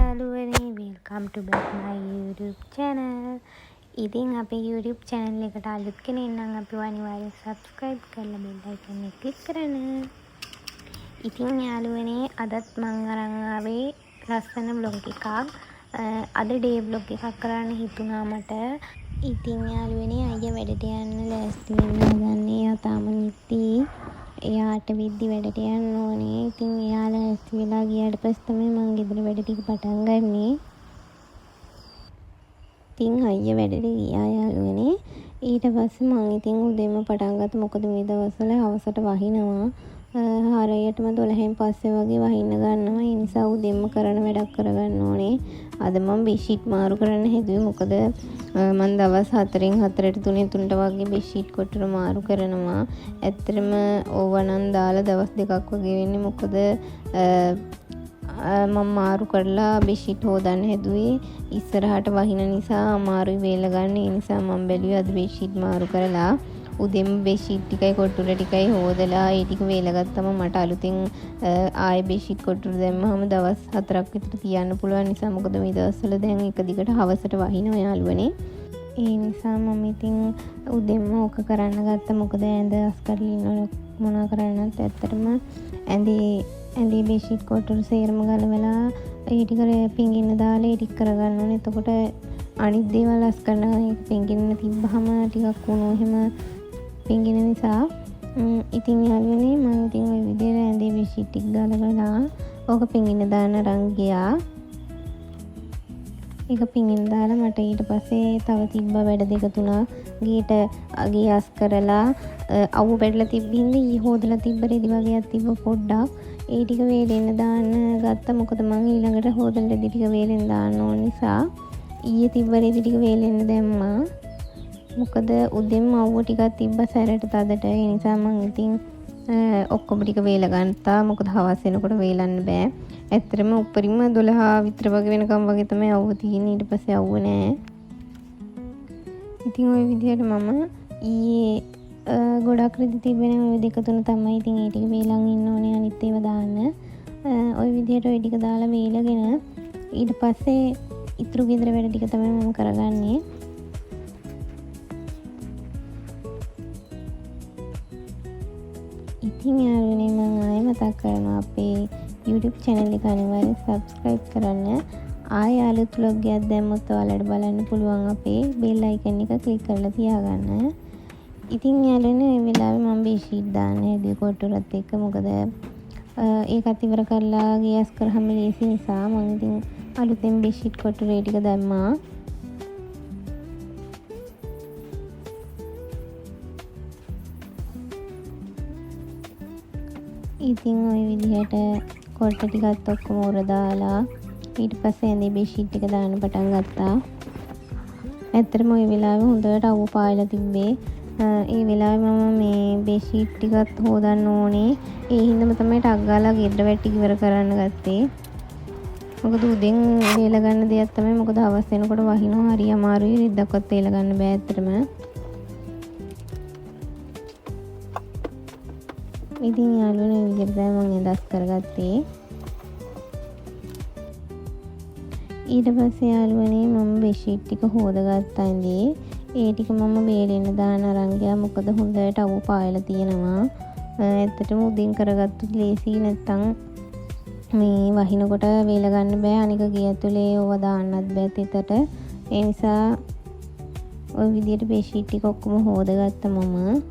යාළුවනේ වෙල්කම් ටු බැක් මයි YouTube channel. ඉතින් අපේ YouTube channel එකට අලුත් කෙනෙක් නම් අපිව අනිවාර්යෙන් subscribe කරලා bell icon එක click කරන්න. ඉතින් යාළුවනේ අදත් මම අරන් ආවේ ලස්සන vlog එකක්. අද day vlog එකක් කරන්න හිතුණා මට. ඉතින් යාළුවනේ අයියා වැඩට යන්න ලෑස්ති වෙන්න හදන්නේ. එයා තාම නිත්ති. එයාට විද්දි වැඩට යන්න ඕනේ. ඉතින් එයා ලෑස්ති වෙලා ගියාට පස්සේ තමයි මම ගෙදර වැඩ ටික පටන් ගන්නෙ. ඉතින් අයියා වැඩට ගියා යාළුවනේ. ඊට පස්සේ මම ඉතින් උදේම පටන් ගත්තා. මොකද මේ දවස්වල හවසට වහිනවා. හරියටම 12න් පස්සේ වගේ වහින්න ගන්නවා. ඒ නිසා උදේම කරන වැඩක් කරගන්න ඕනේ. අද මම බෙඩ්ෂීට් මාරු කරන්න හැදුවේ. මොකද මම දවස් 4න් 4ට 3න් 3ට වගේ බෙඩ්ෂීට් කොටර මාරු කරනවා. ඇත්තටම ඕවනම් දාලා දවස් 2ක් වගේ වෙන්නේ. මොකද මම මාරු කරලා බෙඩ්ෂීට් හොදන්න හැදුවේ. ඉස්සරහට වහින නිසා අමාරුයි වේල ගන්න. ඒ නිසා මම බැලුවේ අද බෙඩ්ෂීට් මාරු කරලා උදේම බෙඩ්ෂීට් ටිකයි කොටුර ටිකයි හොදලා ඒ ටික වේලගත්තම මට අලුතින් ආයෙ බෙඩ්ෂීට් කොටුර දැම්මම දවස් 4ක් විතර තියන්න පුළුවන් නිසා. මොකද මේ දවස්වල දැන් එක දිගට හවසට වහිනවා යාළුවනේ. ඒ නිසා මම ඉතින් උදේම ඕක කරන්න ගත්තා. මොකද ඇඳ අස්කරලා ඉන්නවනේ මොනා කරන්නත් ඇත්තටම ඇඳේ බෙඩ්ෂීට් කොටුර සේරම ගලවලා ඒ ටික පිංගින්න දාලා ඒ ටික කරගන්න ඕනේ. එතකොට අනිත් දේවල් අස් කරනවා. ඒක පිංගින්න තිබ්බහම ටිකක් වුණු එහෙම පිංගින නිසා ඉතින් යාළුවනේ මම ඉතින් ওই විදිහට ඇඳේ බෙඩ්ෂීට් ටික ගලවලා ඕක පිංගින්න දාන්න අරන් ගියා. ඒක පිංගින්න දාලා මට ඊට පස්සේ තව තිබ්බ වැඩ දෙක තුනක් ගේ අස් කරලා අවු බැඩලා තිබ්බින්ද ඊ හොදලා තිබ්බ රෙදි වගේක් තිබ්බ පොඩ්ඩක් ඒ ටික වේලෙන්න දාන්න ගත්තා. මොකද මම ඊළඟට හොදන රෙදි ටික වේලෙන්න දාන්න ඕන නිසා ඊයේ තිබ්බ රෙදි ටික වේලෙන්න දැම්මා. මොකද උදේම අවුව ටිකක් තිබ්බ සැරට තදට. ඒ නිසා මම ඉතින් ඔක්කොම ටික වේල ගන්නවා. මොකද හවස් වෙනකොට වේලන්න බෑ. ඇත්තටම උඩරිම 12 විතර වගේ වෙනකම් වගේ තමයි අවුව තියෙන්නේ. ඊට පස්සේ අවුව නෑ. ඉතින් ওই විදිහට මම ඊයේ ගොඩක් රෙදි තිබෙන ওই දෙක තුන තමයි. ඉතින් ඒ ටික වේලන් ඉන්න ඕනේ අනිත් ඒවා දාන්න. ওই විදිහට ওই ටික දාලා වේලගෙන ඊට පස්සේ ඉතුරු ගෙදර වැඩ ටික තමයි මම කරගන්නේ. ඉතින් යාළුවනේ මම ආයෙ මතක් කරනවා අපේ YouTube channel එක අනිවාර්යෙන් subscribe කරන්න. ආයෙ අලුත් vlog එකක් දැම්මොත් ඔයාලට බලන්න පුළුවන්. අපේ bell icon එක click කරලා තියාගන්න. ඉතින් යාළුවනේ මේ වෙලාවේ මම බෙඩ්ෂීට් දාන්න හැදුවේ කොටුරත් එක්ක. මොකද ඒකත් ඉවර කරලා ගෑස් කරාම ලේසි නිසා මම ඉතින් අලුතෙන් බෙඩ්ෂීට් කොටුරේ ටික දැම්මා. ඉතින් ওই විදිහට කොට ටිකත් ඔක්කොම උර දාලා ඊට පස්සේ ඇඳේ බෙඩ්ෂීට් ටික දාන්න පටන් ගත්තා. ඇත්තටම ওই වෙලාවේ හොඳට අවු පායලා තිබ්බේ. ඒ වෙලාවේ මම මේ බෙඩ්ෂීට් ටිකත් හොදන්න ඕනේ. ඒ හින්දාම තමයි ටක් ගාලා ගෙදර වැඩ ටික ඉවර කරන්න ගත්තේ. මොකද උදෙන් වේල ගන්න දෙයක් තමයි. මොකද හවස් වෙනකොට වහිනවා හරි අමාරුයි. රිද්දක්වත් වේල ගන්න බෑ ඇත්තටම. ඉතින් යාළුවනේ මේ විදිහට තමයි මම එදස් කරගත්තේ. ඊට පස්සේ යාළුවනේ මම බෙඩ්ෂීට් ටික හොදගත්තා ඉඳී. ඒ ටික මම වේලෙන්න දාන්න අරන් ගියා. මොකද හොඳට අවු පායලා තියෙනවා. ඇත්තටම උදින් කරගත්තොත් ලේසි. නැත්තම් මේ වහිනකොට වේල ගන්න බෑ. අනික ගේ ඇතුලේ ඕව දාන්නත් බෑ තෙතට. ඒ නිසා ওই විදිහට බෙඩ්ෂීට් ටික ඔක්කොම හොදගත්තා මම.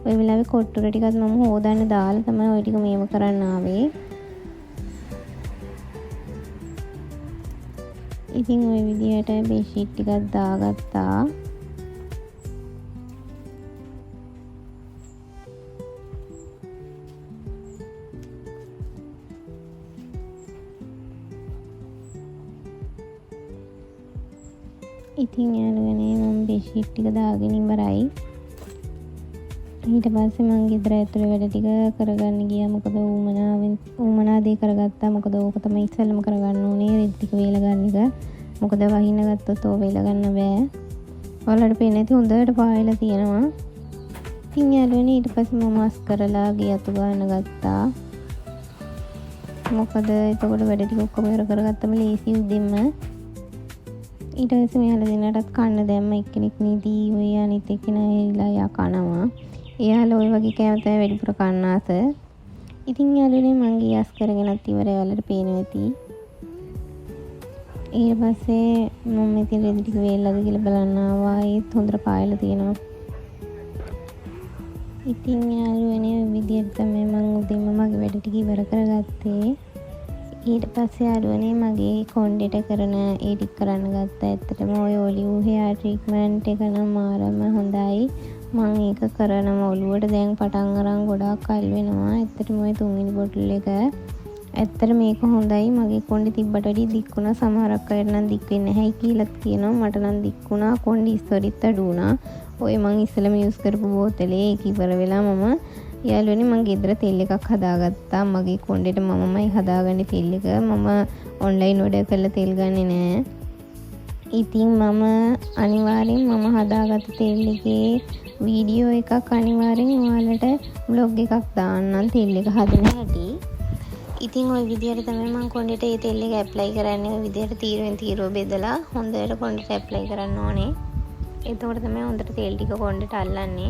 ওই වෙලාවේ කොට්ටුර ටිකත් මම හොදන්න දාලා තමයි ওই ටික මේව කරන්න ආවේ. ඉතින් ওই විදිහට බෙඩ්ෂීට් ටිකක් දාගත්තා. ඉතින් යාළුවනේ මම බෙඩ්ෂීට් ටික දාගෙන ඉවරයි. ඊට පස්සේ මම ගෙදර ඇතුලේ වැඩ ටික කරගන්න ගියා. මොකද ඌමනා දේ කරගත්තා. මොකද ඕක තමයි ඉස්සෙල්ලම කරගන්න ඕනේ. රෙදි ටික වේල ගන්න එක. මොකද වහින්න ගත්තොත් ඕක වේල ගන්න බෑ. ඔයාලට පේන්නේ නැති හොඳට පායලා තියෙනවා. ඉතින් යාළුවනේ ඊට පස්සේ මම අස් කරලා ගේ අතු ගන්න ගත්තා. මොකද එතකොට වැඩ ටික ඔක්කොම ඉවර කරගත්තම ලේසි උදෙන්ම. ඊට පස්සේ මෙයාලා දෙන්නටත් කන්න දැම්ම. එක්කෙනෙක් නීදී ඔය අනිත් එක්කෙනා එලා යා කනවා. එයාලා ওই වගේ කෑම තමයි වැඩිපුර කන්න ආස. ඉතින් යාළුවනේ මං ගියස් කරගෙනත් ඉවරයි. ඔයාලට පේනවා ඇති. ඊට පස්සේ මම ඉතින් රෙදි ටික වේල්ලාද කියලා බලන්න ආවා. ඒත් හොඳට පායලා තියෙනවා. ඉතින් යාළුවනේ ඔය විදිහට තමයි මම උදේම මගේ වැඩ ටික ඉවර කරගත්තේ. ඊට පස්සේ යාළුවනේ මගේ කොණ්ඩේට කරන ඒ ටික කරන්න ගත්තා. ඇත්තටම ඔය ඔලිව් හෙයාර් ට්‍රීට්මන්ට් එක නම් මාරම හොඳයි. මම ඒක කරනම ඔළුවට දැන් පටන් අරන් ගොඩාක් කල් වෙනවා. ඇත්තටම ඔය 3 වෙනි බොටල් එක ඇත්තට මේක හොඳයි. මගේ කොණ්ඩේ තිබ්බට වැඩිය දික් වුණා. සමහරක් අය නම් දික් වෙන්නේ නැහැ කියලාත් කියනවා. මට නම් දික් වුණා. කොණ්ඩේ ඉස්සරිත් අඩු වුණා. ඔය මං ඉස්සෙල්ලම යූස් කරපු බෝතලේ ඒක ඉවර වෙලා මම යාළුවනේ මං ගෙදර තෙල් එකක් හදාගත්තා. මගේ කොණ්ඩේට මමමයි හදාගන්නේ තෙල් එක. මම ඔන්ලයින් ඕඩර් කරලා තෙල් ගන්නෙ නෑ. ඉතින් මම අනිවාර්යෙන් මම හදාගත්ත තෙල් එකේ වීඩියෝ එකක් අනිවාර්යෙන් ඔයාලට බ්ලොග් එකක් දාන්නම් තෙල් එක හදන හැටි. ඉතින් ওই විදිහට තමයි මම කොණ්ඩේට මේ තෙල් එක ඇප්ලයි කරන්නේ. ওই විදිහට තීරුවෙන් තීරුව බෙදලා හොඳට කොණ්ඩේට ඇප්ලයි කරන්න ඕනේ. එතකොට තමයි හොඳට තෙල් ටික කොණ්ඩේට අල්ලන්නේ.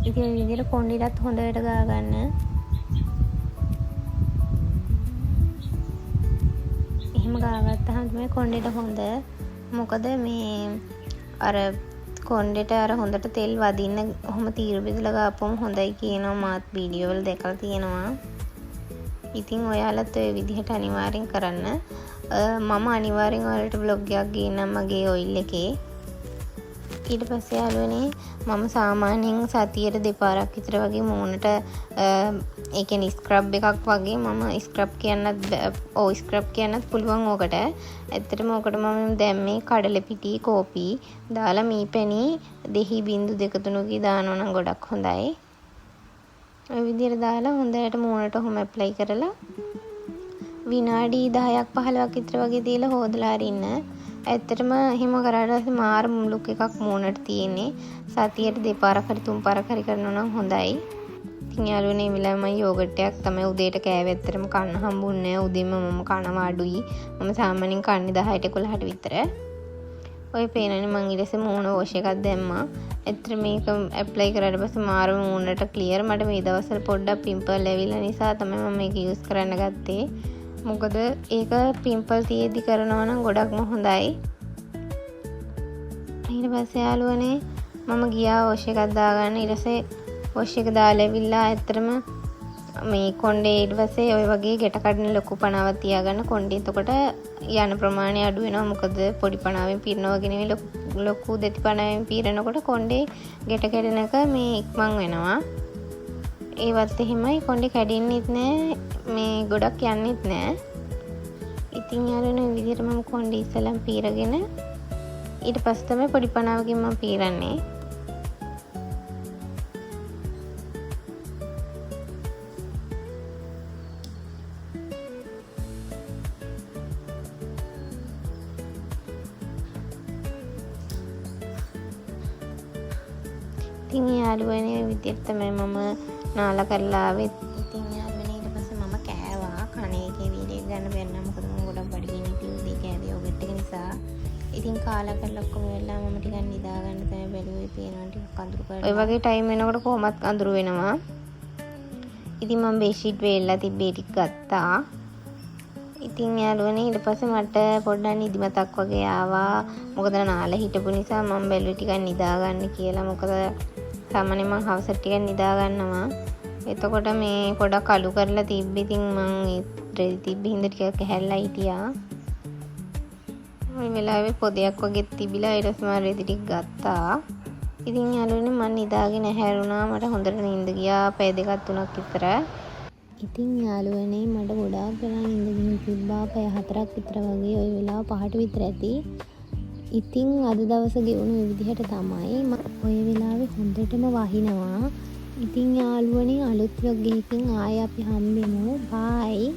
ඉතින් මේ විදිහට කොණ්ඩේටත් හොඳට ගා ගන්න. එහෙම ගාගත්තාම තමයි කොණ්ඩේට හොඳ. මොකද මේ අර කොණ්ඩේට අර හොඳට තෙල් වදින්න ඔහොම තීරු බෙදලා ගාපුවම හොඳයි කියනවා. මාත් වීඩියෝ වල දැකලා තියෙනවා. ඉතින් ඔයාලත් ඔය විදිහට අනිවාර්යෙන් කරන්න. මම අනිවාර්යෙන් ඔයාලට බ්ලොග් එකක් ගේන්නම් මගේ ඔයිල් එකේ. ඊට පස්සේ යාළුවනේ මම සාමාන්‍යයෙන් සතියට දෙපාරක් විතර වගේ මූණට ඒ කියන්නේ ස්ක්‍රබ් එකක් වගේ මම ස්ක්‍රබ් කියන්නත් පුළුවන් ඕකට. ඇත්තටම ඕකට මම දැම්මේ කඩල පිටි කෝපි දාලා මීපැණි 2.2 දානවා නම් ගොඩක් හොඳයි. ඔය විදිහට දාලා හොඳට මූණට ඔහොම ඇප්ලයි කරලා විනාඩි 10ක් 15ක් විතර වගේ තියලා හොදලා අරින්න. ඇත්තටම එහෙම කරාට මාර ලුක් එකක් මූණට තියෙන්නේ. සතියට දෙපාරක් හරි තුන් පාරක් හරි කරනවා නම් හොඳයි. ඉතින් යාළුවනේ මේ වෙලාවේ මම යෝගට් එකක් තමයි උදේට කෑවේ. ඇත්තටම කන්න හම්බුන්නේ නැහැ. උදේම මම කනවා අඩුයි. මම සාමාන්‍යයෙන් කන්නේ 10ට 11ට විතර. ඔය පේනනේ මම ඊට පස්සේ මූණ වොෂ් එකක් දැම්මා. ඇත්තට මේක ඇප්ලයි කරාට පස්සේ මාර මූණට ක්ලියර්. මට මේ දවස්වල පොඩ්ඩක් පිම්පල් ඇවිල්ලා නිසා තමයි මම මේක යූස් කරන්න ගත්තේ. මොකද ඒක පිම්පල් තියෙද්දි කරනවා නම් ගොඩක්ම හොඳයි. ඊට පස්සේ යාළුවනේ මම ගියා වොෂ් එකක් දාගන්න. ඊට පස්සේ වොෂ් එක දාලා ඇවිල්ලා ඇත්තටම මේ කොණ්ඩේ ඊට පස්සේ ඔය වගේ ගැට කඩන ලොකු පණාවක් තියාගන්න. කොණ්ඩේ එතකොට යන ප්‍රමාණය අඩු වෙනවා. මොකද පොඩි පණාවෙන් පීරනවා වගේ නෙවෙයි ලොකු දෙති පණාවෙන් පීරනකොට කොණ්ඩේ ගැට කැඩෙන එක මේ ඉක්මන් වෙනවා. ඒවත් එහෙමයි කොණ්ඩේ කැඩෙන්නෙත් නෑ මේ ගොඩක් යන්නෙත් නෑ. ඉතින් යාළුවනේ මේ විදිහට මම කොණ්ඩේ ඉස්සලම් පීරගෙන ඊට පස්සේ තමයි පොඩි පණාවකින් මම පීරන්නේ. ඉතින් යාළුවනේ විදිහට තමයි මම නාලා කරලා ආවේ. ඉතින් යාළුවනේ ඊට පස්සේ මම කෑවා. කණේ එකේ වීඩියෝ ගන්න බැන්නා. මොකද මම ගොඩක් බඩගිනි තියුදී කෑවේ යෝගට් එක නිසා. ඉතින් කාලා කරලා ඔක්කොම වෙලා මම ටිකක් නිදා ගන්න තමයි බැලුවේ. පේනවා ටිකක් අඳුරු කරලා. ඔය වගේ ටයිම් වෙනකොට කොහොමත් අඳුරු වෙනවා. ඉතින් මම බෙඩ්ෂීට් වේල්ලා තිබ්බේ ටික ගත්තා. ඉතින් යාළුවනේ ඊට පස්සේ මට පොඩ්ඩක් නිදිමතක් වගේ ආවා. මොකද නාලා හිටපු නිසා මම බැලුවේ ටිකක් නිදා ගන්න කියලා. මොකද සාමාන්‍යයෙන් මම හවස ටිකක් නිදා ගන්නවා. එතකොට මේ පොඩක් අලු කරලා තිබ්බ. ඉතින් මම රෙදි තිබ්බ හින්දා ටිකක් හැල්ලා හිටියා. මේ වෙලාවේ පොදයක් වගේ තිබිලා ඊට පස්සේ මම රෙදි ටික ගත්තා. ඉතින් යාළුවනේ මම නිදාගෙන හැරුණා. මට හොඳට නිින්ද ගියා. පැය දෙකක් තුනක් විතර. ඉතින් යාළුවනේ මට ගොඩාක් වෙලා නිින්ද ගිහින් තිබ්බා. පැය 4ක් විතර වගේ. ওই වෙලාව 5ට විතර ඇති. ඉතින් අද දවස ගෙවුණු විදිහට තමයි ඔය වෙලාවේ හොඳටම වහිනවා. ඉතින් යාළුවනේ අලුත් vlog එකකින් ආයෙ අපි හම්බෙමු. බයි.